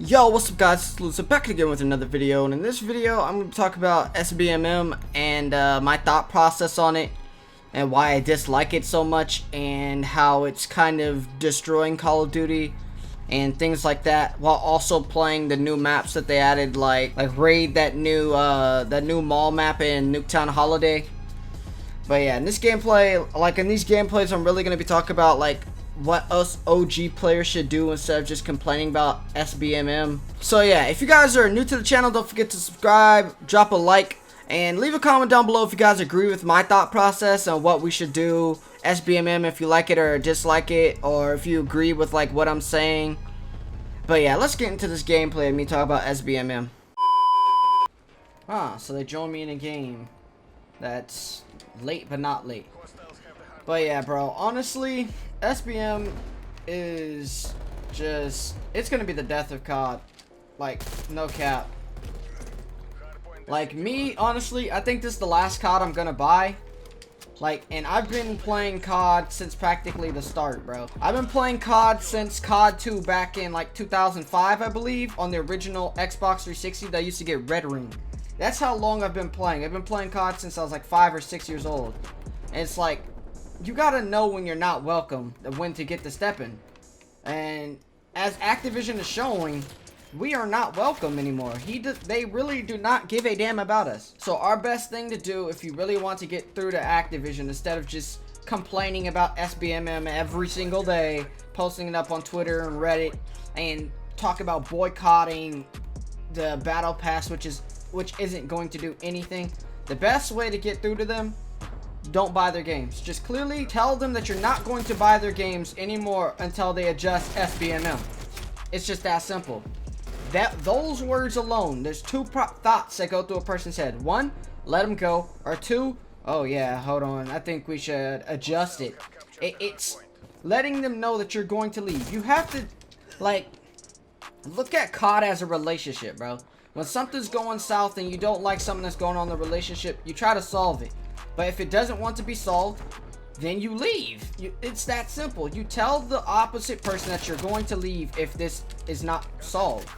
Yo, what's up guys, it's Elusiive back again with another video, and in this video I'm going to talk about SBMM and my thought process on it and why I dislike it so much and how it's kind of destroying Call of Duty and things like that, while also playing the new maps that they added, like Raid, that new mall map in Nuketown Holiday. But yeah, in this gameplay, in these gameplays, I'm really going to be talking about what us OG players should do instead of just complaining about SBMM. So yeah, if you guys are new to the channel, don't forget to subscribe, drop a like, and leave a comment down below if you guys agree with my thought process on what we should do SBMM, if you like it or dislike it, or if you agree with what I'm saying. But yeah, let's get into this gameplay and me talk about SBMM. So they joined me in a game that's late but not late. But yeah, bro, honestly, SBM is just, it's gonna be the death of COD. No cap. Me, honestly, I think this is the last COD I'm gonna buy. And I've been playing COD since practically the start, bro. I've been playing COD since COD 2 back in 2005, I believe, on the original Xbox 360 that used to get red ring. That's how long I've been playing. I've been playing COD since I was 5 or 6 years old. And it's you gotta know when you're not welcome, when to get the step in. And as Activision is showing, we are not welcome anymore. They really do not give a damn about us. So our best thing to do, if you really want to get through to Activision, instead of just complaining about SBMM every single day, posting it up on Twitter and Reddit, and talk about boycotting the Battle Pass, which isn't going to do anything. The best way to get through to them, don't buy their games. Just clearly tell them that you're not going to buy their games anymore until they adjust SBMM. It's just that simple. Those words alone, there's two thoughts that go through a person's head. One, let them go. Or two, oh yeah, hold on, I think we should adjust it. It's letting them know that you're going to leave. You have to, look at COD as a relationship, bro. When something's going south and you don't like something that's going on in the relationship, you try to solve it. But if it doesn't want to be solved, then you leave. It's that simple. You tell the opposite person that you're going to leave if this is not solved.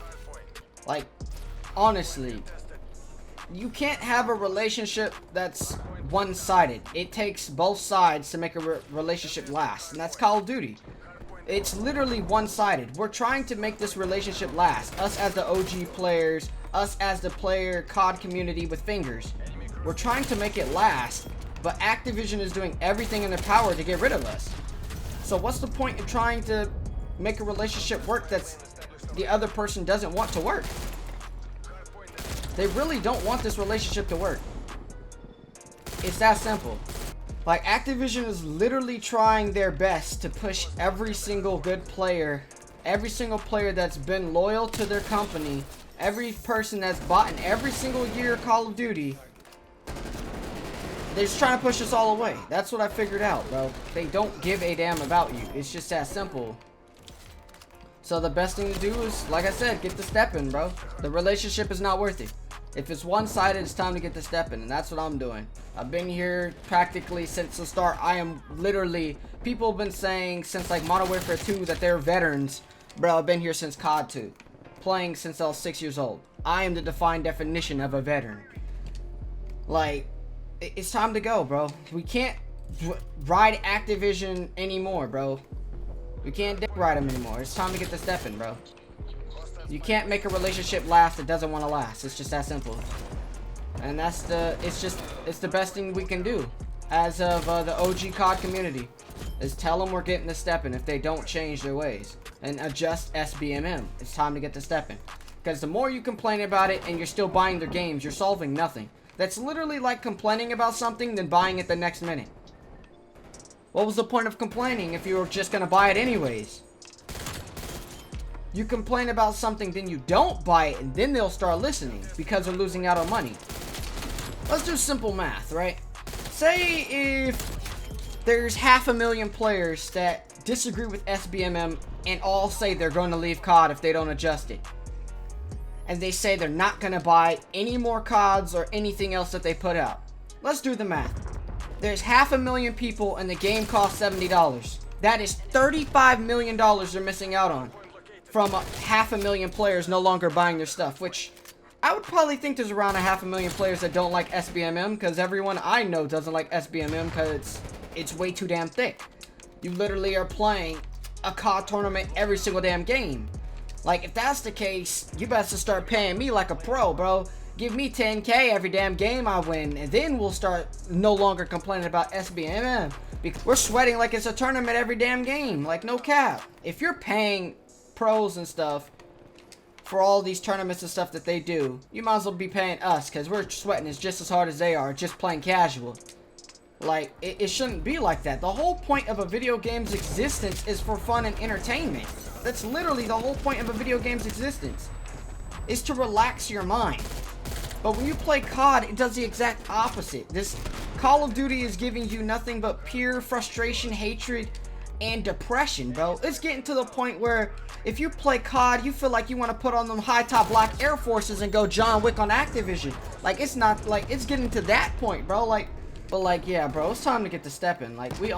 Honestly, you can't have a relationship that's one-sided. It takes both sides to make a relationship last, and that's Call of Duty. It's literally one-sided. We're trying to make this relationship last. Us as the OG players, us as the player COD community with fingers. We're trying to make it last, but Activision is doing everything in their power to get rid of us. So what's the point in trying to make a relationship work that's the other person doesn't want to work? They really don't want this relationship to work. It's that simple. Activision is literally trying their best to push every single good player, every single player that's been loyal to their company, every person that's bought in every single year Call of Duty. They're just trying to push us all away. That's what I figured out, bro. They don't give a damn about you. It's just that simple. So the best thing to do is, like I said, get the step in, bro. The relationship is not worth it. If it's one-sided, it's time to get the step in, and that's what I'm doing. I've been here practically since the start. I am literally, people have been saying since Modern Warfare 2 that they're veterans. Bro, I've been here since COD 2. Playing since I was 6 years old. I am the defined definition of a veteran. It's time to go, bro. We can't ride Activision anymore, bro. We can't dick ride them anymore. It's time to get the step in, bro. You can't make a relationship last that doesn't want to last. It's just that simple. And it's the best thing we can do as of the OG COD community, is tell them we're getting the step in if they don't change their ways and adjust SBMM. It's time to get the step in. Because the more you complain about it and you're still buying their games, you're solving nothing. That's literally like complaining about something then buying it the next minute. What was the point of complaining if you were just gonna buy it anyways? You complain about something, then you don't buy it, and then they'll start listening because they're losing out on money. Let's do simple math, right? Say if there's 500,000 players that disagree with SBMM and all say they're going to leave COD if they don't adjust it. And they say they're not going to buy any more CODs or anything else that they put out. Let's do the math. There's 500,000 people and the game costs $70. That is $35 million they're missing out on. from 500,000 players no longer buying their stuff, which I would probably think there's around 500,000 players that don't like SBMM, because everyone I know doesn't like SBMM because it's way too damn thick. You literally are playing a COD tournament every single damn game. Like, if that's the case, you better start paying me like a pro, bro. Give me 10K every damn game I win, and then we'll start no longer complaining about SBMM. Because we're sweating like it's a tournament every damn game. Like, no cap. If you're paying pros and stuff for all these tournaments and stuff that they do, you might as well be paying us, because we're sweating as just as hard as they are, just playing casual. Like, it shouldn't be like that. The whole point of a video game's existence is for fun and entertainment. That's literally the whole point of a video game's existence, is to relax your mind. But when you play COD, it does the exact opposite. This Call of Duty is giving you nothing but pure frustration, hatred, and depression, bro. It's getting to the point where if you play COD, you feel like you want to put on them high-top black Air Forces and go John Wick on Activision. Like, it's not, like, it's getting to that point, bro. Like, but like, yeah, bro, it's time to get to stepping. Like, we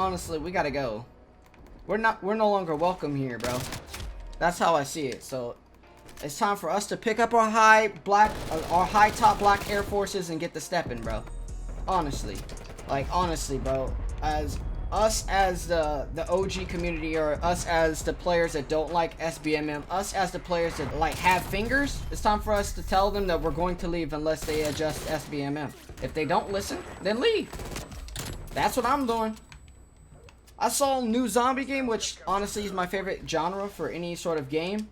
gotta go. We're no longer welcome here, bro. That's how I see it. So it's time for us to pick up our high top black Air Forces and get the stepping, bro. Honestly, like, honestly, bro, as the OG community, or us as the players that don't like SBMM, us as the players that like have fingers, it's time for us to tell them that we're going to leave unless they adjust SBMM. If they don't listen, then leave. That's what I'm doing. I saw a new zombie game, which honestly is my favorite genre for any sort of game.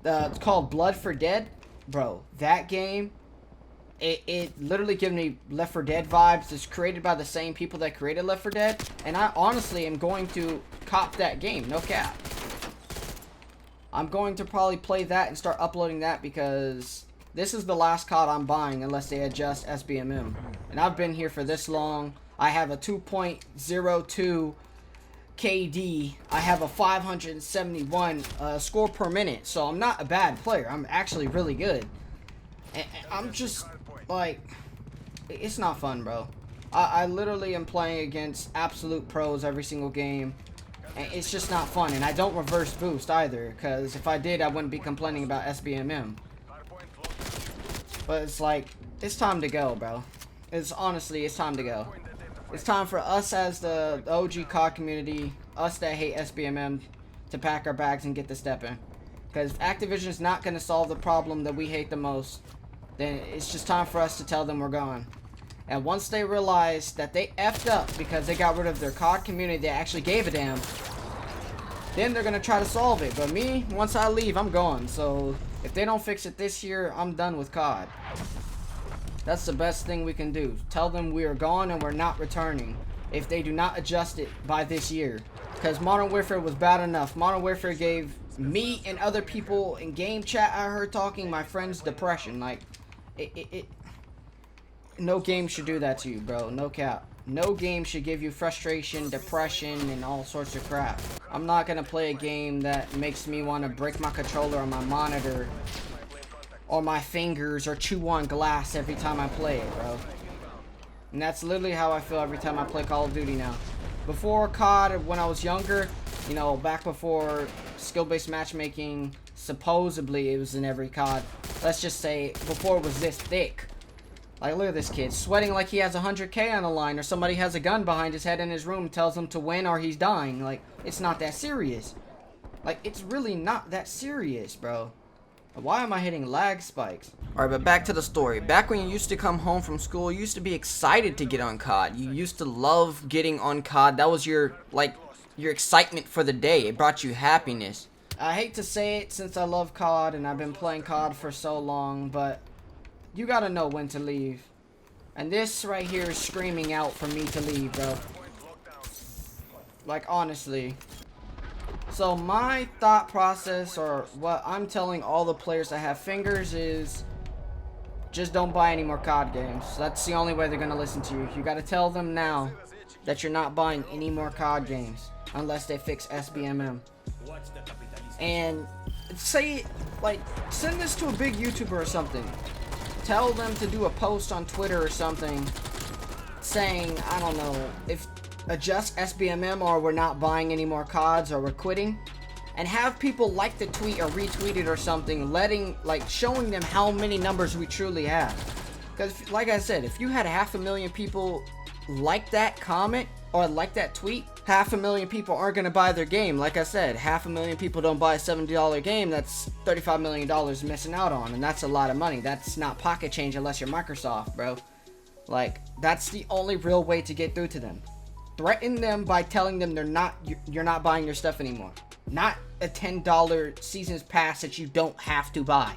It's called Blood for Dead. Bro, that game, it literally gives me Left 4 Dead vibes. It's created by the same people that created Left 4 Dead. And I honestly am going to cop that game, no cap. I'm going to probably play that and start uploading that, because this is the last COD I'm buying unless they adjust SBMM. And I've been here for this long. I have a 2.02 KD. I have a 571 score per minute. So I'm not a bad player. I'm actually really good. And I'm just, like, it's not fun, bro. I literally am playing against absolute pros every single game. And it's just not fun. And I don't reverse boost either, because if I did, I wouldn't be complaining about SBMM. But it's like, it's time to go, bro. It's time to go. It's time for us as the OG COD community, us that hate SBMM, to pack our bags and get the step in. Because if Activision's not going to solve the problem that we hate the most, then it's just time for us to tell them we're gone. And once they realize that they effed up because they got rid of their COD community that actually gave a damn, then they're going to try to solve it. But me, once I leave, I'm gone. So if they don't fix it this year, I'm done with COD. That's the best thing we can do. Tell them we are gone and we're not returning if they do not adjust it by this year. Because Modern Warfare was bad enough. Modern Warfare gave me and other people in game chat I heard talking, my friends, depression. Like, no game should do that to you, bro. No cap. No game should give you frustration, depression, and all sorts of crap. I'm not gonna play a game that makes me want to break my controller on my monitor or my fingers or chew on glass every time I play it, bro. And that's literally how I feel every time I play Call of Duty now. Before COD, when I was younger, you know, back before skill-based matchmaking, supposedly it was in every COD. Let's just say, before it was this thick. Like, look at this kid, sweating like he has 100K on the line, or somebody has a gun behind his head in his room, tells him to win or he's dying. Like, it's not that serious. Like, it's really not that serious, bro. Why am I hitting lag spikes? Alright, but back to the story. Back when you used to come home from school, you used to be excited to get on COD. You used to love getting on COD. That was your, like, your excitement for the day. It brought you happiness. I hate to say it since I love COD and I've been playing COD for so long, but you gotta know when to leave. And this right here is screaming out for me to leave, bro. Like, honestly. So my thought process, or what I'm telling all the players that have fingers, is just don't buy any more COD games. That's the only way they're gonna listen to you. You gotta tell them now that you're not buying any more COD games unless they fix SBMM. And say, like, send this to a big YouTuber or something. Tell them to do a post on Twitter or something saying, I don't know, if adjust SBMM or we're not buying any more CODs or we're quitting. and have people like the tweet or retweet it or something, showing them how many numbers we truly have. Because like I said, if you had 500,000 people like that comment or like that tweet, 500,000 people aren't going to buy their game. Like I said, 500,000 people don't buy a $70 game. That's $35 million missing out on, and that's a lot of money. That's not pocket change unless you're Microsoft, bro. Like, that's the only real way to get through to them. Threaten them by telling them you're not buying their stuff anymore. Not a $10 season's pass that you don't have to buy.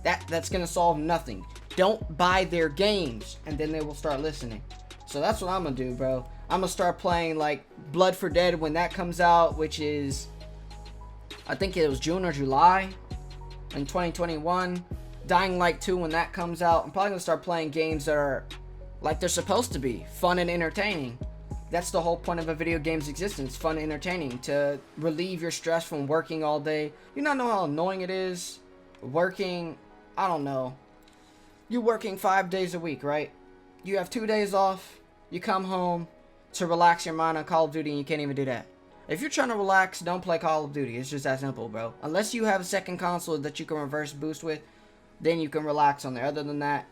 That's gonna solve nothing. Don't buy their games, and then they will start listening. So that's what I'm gonna do, bro. I'm gonna start playing like Blood for Dead when that comes out, which is, I think it was June or July in 2021. Dying Light 2 when that comes out. I'm probably gonna start playing games that are like they're supposed to be, fun and entertaining. That's the whole point of a video game's existence, fun and entertaining, to relieve your stress from working all day. You not know how annoying it is working, I don't know, you're working 5 days a week, right? You have 2 days off, you come home to relax your mind on Call of Duty, and you can't even do that. If you're trying to relax, don't play Call of Duty. It's just that simple, bro. Unless you have a second console that you can reverse boost with, then you can relax on there. Other than that,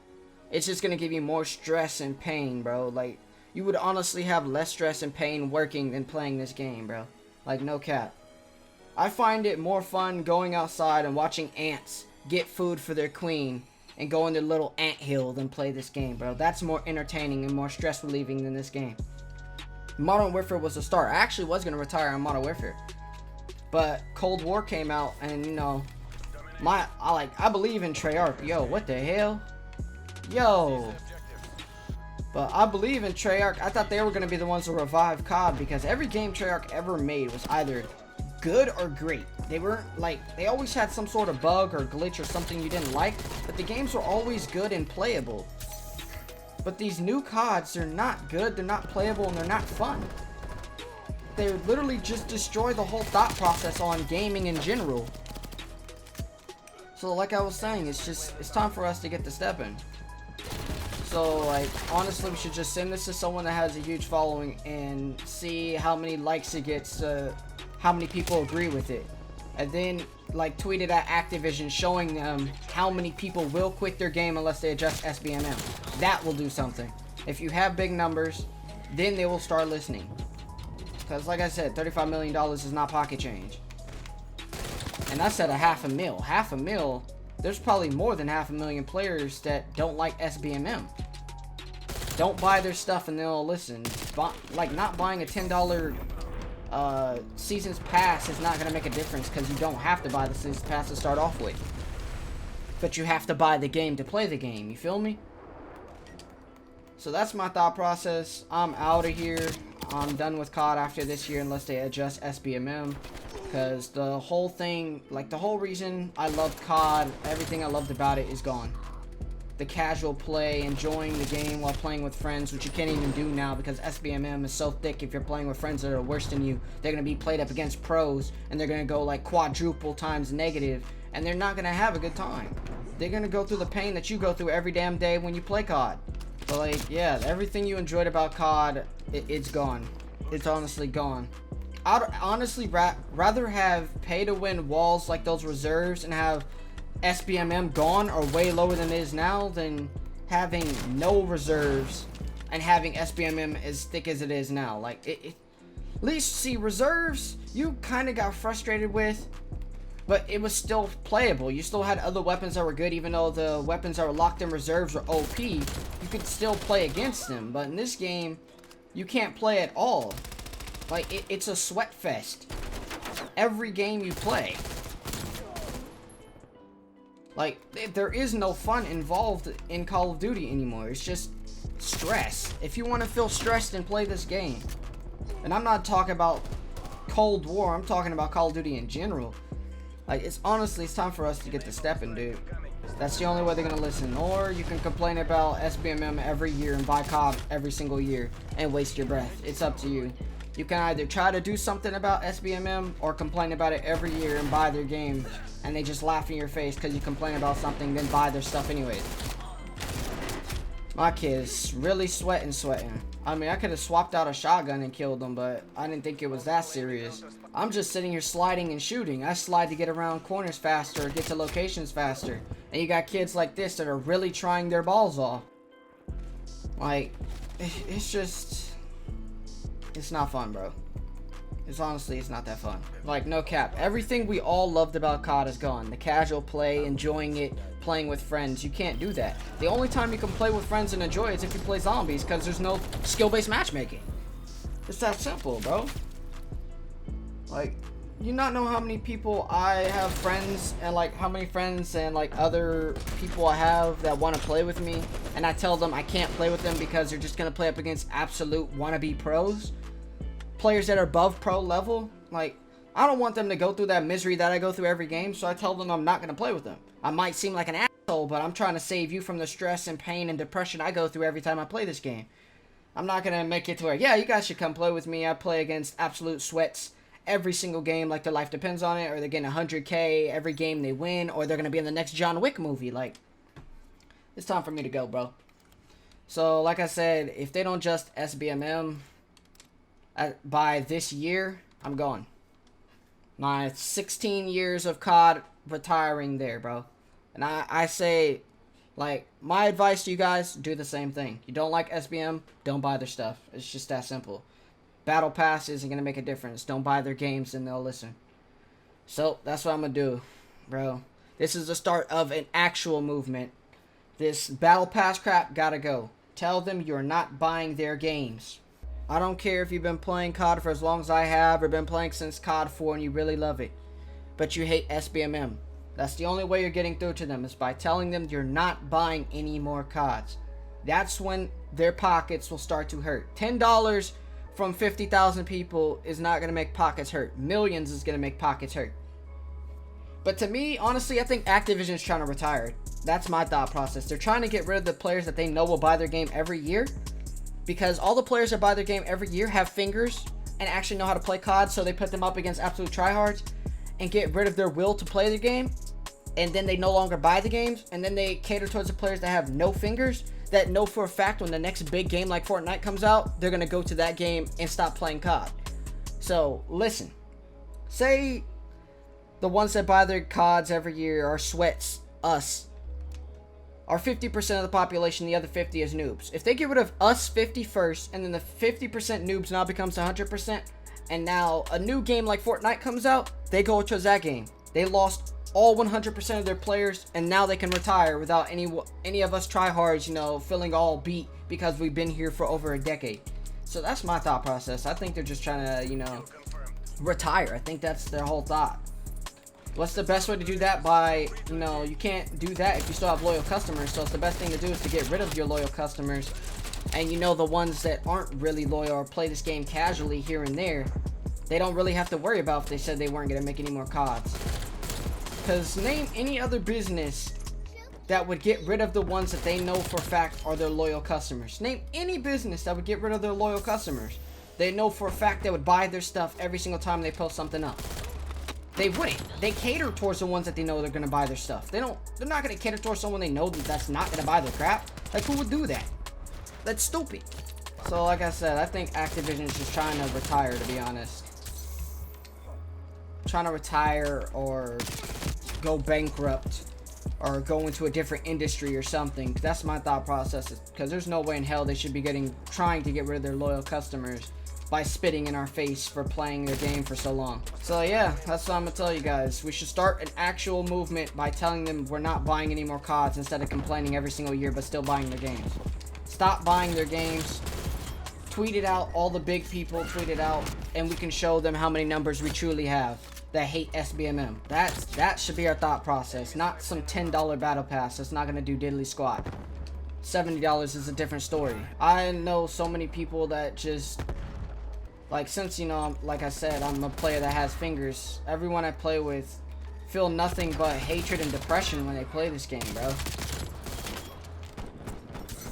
it's just gonna give you more stress and pain, bro. Like, you would honestly have less stress and pain working than playing this game, bro. Like, no cap. I find it more fun going outside and watching ants get food for their queen and go in their little ant hill than play this game, bro. That's more entertaining and more stress relieving than this game. Modern Warfare was the start. I actually was gonna retire on Modern Warfare, but Cold War came out, and you know, I believe in Treyarch. Yo, what the hell? Yo. But I believe in Treyarch. I thought they were going to be the ones to revive COD, because every game Treyarch ever made was either good or great. They weren't like, they always had some sort of bug or glitch or something you didn't like, but the games were always good and playable. But these new CODs, they're not good, they're not playable, and they're not fun. They literally just destroy the whole thought process on gaming in general. So like I was saying, it's time for us to get the step in. So, like, honestly, we should just send this to someone that has a huge following and see how many likes it gets, how many people agree with it. And then, like, tweet it at Activision showing them how many people will quit their game unless they adjust SBMM. That will do something. If you have big numbers, then they will start listening. Because, like I said, $35 million is not pocket change. And that's at a $500,000. $500,000? There's probably more than 500,000 players that don't like SBMM. Don't buy their stuff and they'll listen. Like, not buying a $10 season's pass is not going to make a difference, because you don't have to buy the season's pass to start off with. But you have to buy the game to play the game, you feel me? So that's my thought process. I'm out of here. I'm done with COD after this year unless they adjust SBMM. Because the whole thing, like the whole reason I loved COD, everything I loved about it is gone. The casual play, enjoying the game while playing with friends, which you can't even do now because SBMM is so thick. If you're playing with friends that are worse than you, they're going to be played up against pros, and they're going to go like quadruple times negative, and they're not going to have a good time. They're going to go through the pain that you go through every damn day when you play COD. So like, yeah, everything you enjoyed about COD, it's gone. It's honestly gone. I'd honestly rather have pay-to-win walls like those reserves and have SBMM gone or way lower than it is now than having no reserves and having SBMM as thick as it is now. Like, at least, see, reserves, you kind of got frustrated with, but it was still playable. You still had other weapons that were good, even though the weapons that were locked in reserves were OP. You could still play against them, but in this game, you can't play at all. Like, it's a sweat fest. Every game you play. Like, there is no fun involved in Call of Duty anymore. It's just stress. If you want to feel stressed, then play this game. And I'm not talking about Cold War. I'm talking about Call of Duty in general. Like, it's time for us to get the stepping, dude. That's the only way they're going to listen. Or you can complain about SBMM every year and buy COD every single year and waste your breath. It's up to you. You can either try to do something about SBMM or complain about it every year and buy their game, and they just laugh in your face because you complain about something, then buy their stuff anyways. My kid's really sweating. I mean, I could have swapped out a shotgun and killed them, but I didn't think it was that serious. I'm just sitting here sliding and shooting. I slide to get around corners faster, get to locations faster. And you got kids like this that are really trying their balls off. Like, it's just... It's not fun, bro. It's not that fun. Like, no cap. Everything we all loved about COD is gone. The casual play, enjoying it, playing with friends. You can't do that. The only time you can play with friends and enjoy it is if you play zombies, because there's no skill-based matchmaking. It's that simple, bro. Like, you not know how many people I have friends, and like how many friends and like other people I have that want to play with me, and I tell them I can't play with them because they're just gonna play up against absolute wannabe pros. Players that are above pro level. Like, I don't want them to go through that misery that I go through every game, so I tell them I'm not going to play with them. I might seem like an asshole, but I'm trying to save you from the stress and pain and depression I go through every time I play this game. I'm not going to make it to where, yeah, you guys should come play with me. I play against absolute sweats every single game like their life depends on it, or they're getting 100K every game they win, or they're going to be in the next John Wick movie. Like, it's time for me to go, bro. So, like I said, if they don't just SBMM by this year, I'm gone. My 16 years of COD retiring there, bro. And I say, like, my advice to you guys, do the same thing. You don't like SBM, don't buy their stuff. It's just that simple. Battle Pass isn't going to make a difference. Don't buy their games and they'll listen. So, that's what I'm going to do, bro. This is the start of an actual movement. This Battle Pass crap gotta go. Tell them you're not buying their games. I don't care if you've been playing COD for as long as I have, or been playing since COD 4 and you really love it, but you hate SBMM. That's the only way you're getting through to them, is by telling them you're not buying any more CODs. That's when their pockets will start to hurt. $10 from 50,000 people is not going to make pockets hurt. Millions is going to make pockets hurt. But to me, honestly, I think Activision is trying to retire it. That's my thought process. They're trying to get rid of the players that they know will buy their game every year, because all the players that buy their game every year have fingers and actually know how to play COD, so they put them up against absolute tryhards and get rid of their will to play the game, and then they no longer buy the games, and then they cater towards the players that have no fingers, that know for a fact when the next big game like Fortnite comes out, they're going to go to that game and stop playing COD. So, listen. Say the ones that buy their CODs every year are sweats, us, are 50% of the population, the other 50 is noobs. If they get rid of us 50 first, and then the 50% noobs now becomes 100%, and now a new game like Fortnite comes out, they go towards that game. They lost all 100% of their players, and now they can retire without any of us tryhards, you know, feeling all beat because we've been here for over a decade. So that's my thought process. I think they're just trying to, you know, retire. I think that's their whole thought. What's the best way to do that? By, you know, you can't do that if you still have loyal customers. So it's the best thing to do is to get rid of your loyal customers. And you know, the ones that aren't really loyal or play this game casually here and there, they don't really have to worry about if they said they weren't going to make any more CODs. Because name any other business that would get rid of the ones that they know for a fact are their loyal customers. Name any business that would get rid of their loyal customers. They know for a fact they would buy their stuff every single time they post something up. They wouldn't. They cater towards the ones that they know they're going to buy their stuff. They're not going to cater towards someone they know that's not going to buy their crap. Like, who would do that? That's stupid. So, like I said, I think Activision is just trying to retire, to be honest. Trying to retire or go bankrupt or go into a different industry or something. That's my thought process, because there's no way in hell they should be trying to get rid of their loyal customers by spitting in our face for playing their game for so long. So yeah, that's what I'm gonna tell you guys. We should start an actual movement by telling them we're not buying any more CODs instead of complaining every single year but still buying their games. Stop buying their games. Tweet it out. All the big people tweet it out, and we can show them how many numbers we truly have that hate SBMM. That should be our thought process, not some $10 battle pass that's not gonna do diddly squat. $70 is a different story. I know so many people that just, like, since, you know, like I said, I'm a player that has fingers, everyone I play with feel nothing but hatred and depression when they play this game, bro.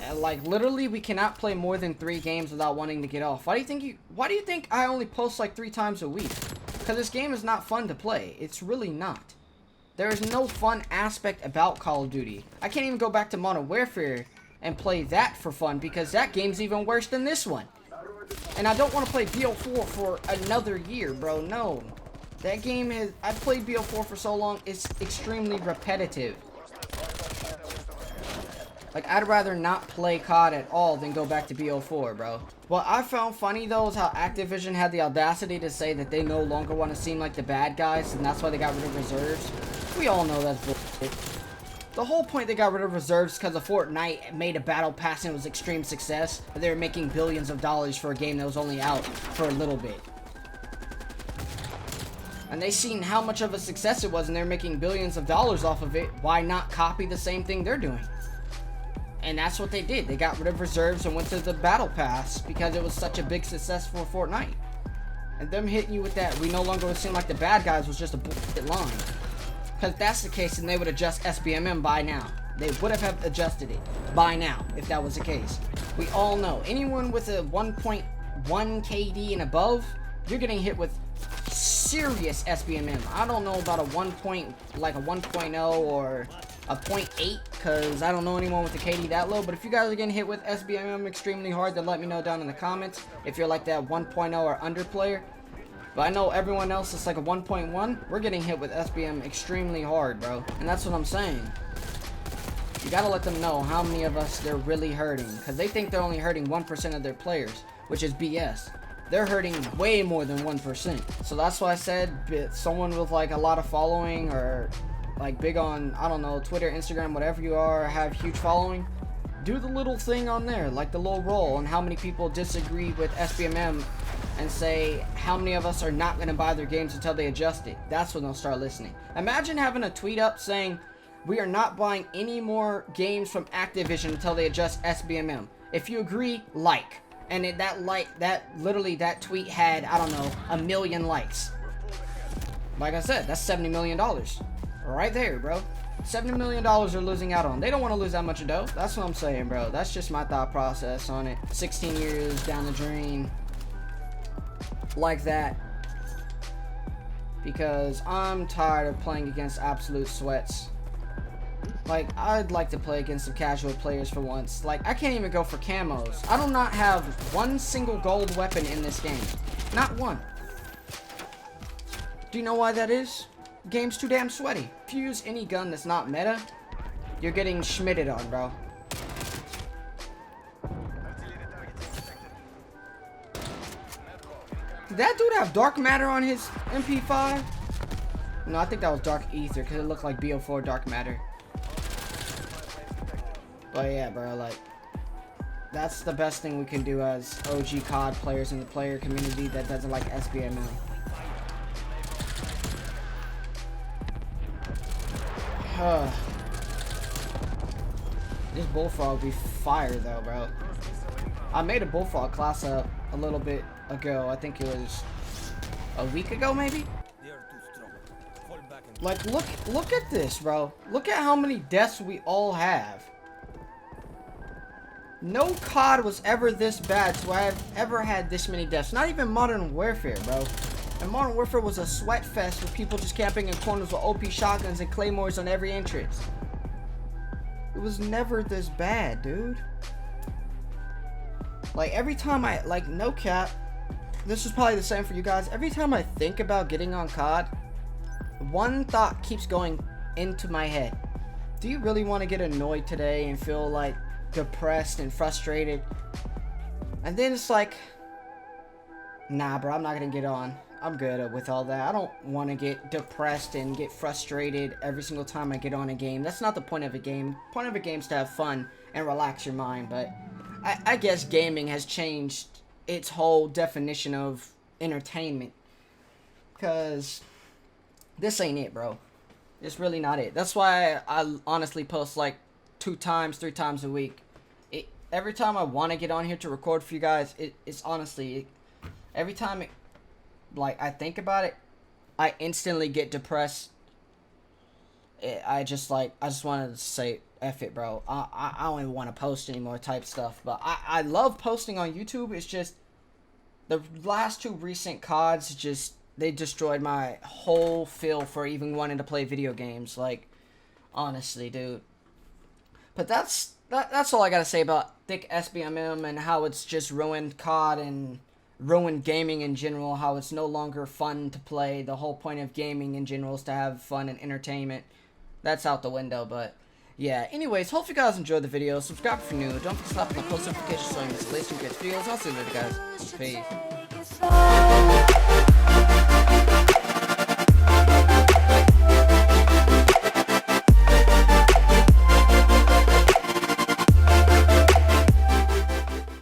And, like, literally, we cannot play more than 3 games without wanting to get off. Why do you think I only post like 3 times a week? Because this game is not fun to play. It's really not. There is no fun aspect about Call of Duty. I can't even go back to Modern Warfare and play that for fun, because that game's even worse than this one. And I don't want to play BO4 for another year, bro. No. That game is... I've played BO4 for so long, it's extremely repetitive. Like, I'd rather not play COD at all than go back to BO4, bro. What I found funny, though, is how Activision had the audacity to say that they no longer want to seem like the bad guys, and that's why they got rid of reserves. We all know that's bullshit. The whole point they got rid of reserves because of Fortnite made a battle pass and it was extreme success, but they were making billions of dollars for a game that was only out for a little bit. And they seen how much of a success it was, and they're making billions of dollars off of it. Why not copy the same thing they're doing? And that's what they did. They got rid of reserves and went to the battle pass because it was such a big success for Fortnite. And them hitting you with that, we no longer would seem like the bad guys, was just a bullshit line. Because if that's the case, then they would adjust SBMM by now. They would have adjusted it by now, if that was the case. We all know, anyone with a 1.1 KD and above, you're getting hit with serious SBMM. I don't know about a 1.0 or a 0.8, because I don't know anyone with a KD that low. But if you guys are getting hit with SBMM extremely hard, then let me know down in the comments if you're like that 1.0 or under player. But I know everyone else is like a 1.1. We're getting hit with SBM extremely hard, bro. And that's what I'm saying. You gotta let them know how many of us they're really hurting. Because they think they're only hurting 1% of their players, which is BS. They're hurting way more than 1%. So that's why I said someone with like a lot of following, or like big on, I don't know, Twitter, Instagram, whatever you are, have huge following, do the little thing on there, like the little roll on how many people disagree with SBMM, and say how many of us are not going to buy their games until they adjust it. That's when they'll start listening. Imagine having a tweet up saying, we are not buying any more games from Activision until they adjust SBMM. If you agree, like. And that tweet had, I don't know, 1 million likes. Like I said, that's $70 million. Right there, bro. $70 million they're losing out on. They don't want to lose that much dough. That's what I'm saying, bro. That's just my thought process on it. 16 years down the drain. Like that. Because I'm tired of playing against absolute sweats. Like, I'd like to play against some casual players for once. Like, I can't even go for camos. I do not have one single gold weapon in this game. Not one. Do you know why that is? The game's too damn sweaty. If you use any gun that's not meta, you're getting schmitted on, bro. Did that dude have dark matter on his MP5? No, I think that was dark ether, because it looked like BO4 dark matter. But yeah, bro, like, that's the best thing we can do as OG COD players in the player community that doesn't like SBMM. This bullfrog be fire though, bro. I made a bullfrog class up a little bit ago. I think it was a week ago, maybe. Like, look at this, bro. Look at how many deaths we all have. No COD was ever this bad, so I have ever had this many deaths. Not even Modern Warfare, bro. And Modern Warfare was a sweat fest with people just camping in corners with OP shotguns and claymores on every entrance. It was never this bad, dude. Like, every time I, like, no cap, this is probably the same for you guys. Every time I think about getting on COD, one thought keeps going into my head. Do you really want to get annoyed today and feel like depressed and frustrated? And then it's like, nah, bro, I'm not gonna get on. I'm good with all that. I don't want to get depressed and get frustrated every single time I get on a game. That's not the point of a game. The point of a game is to have fun and relax your mind. But I guess gaming has changed its whole definition of entertainment, because this ain't it, bro. It's really not it. That's why I honestly post like 2 times, 3 times a week. Every time I want to get on here to record for you guys, it's honestly, every time like I think about it, I instantly get depressed. I just wanted to say, F it, bro. I don't even want to post anymore type stuff. But I love posting on YouTube. It's just the last 2 recent CODs, just, they destroyed my whole feel for even wanting to play video games. Like, honestly, dude. But that's all I gotta say about thick SBMM and how it's just ruined COD and ruined gaming in general. How it's no longer fun to play. The whole point of gaming in general is to have fun and entertainment. That's out the window, but yeah. Anyways, hope you guys enjoyed the video. Subscribe if you're new. Don't forget to slap on the post notification so you miss the latest and greatest videos. I'll see you later, guys. Peace.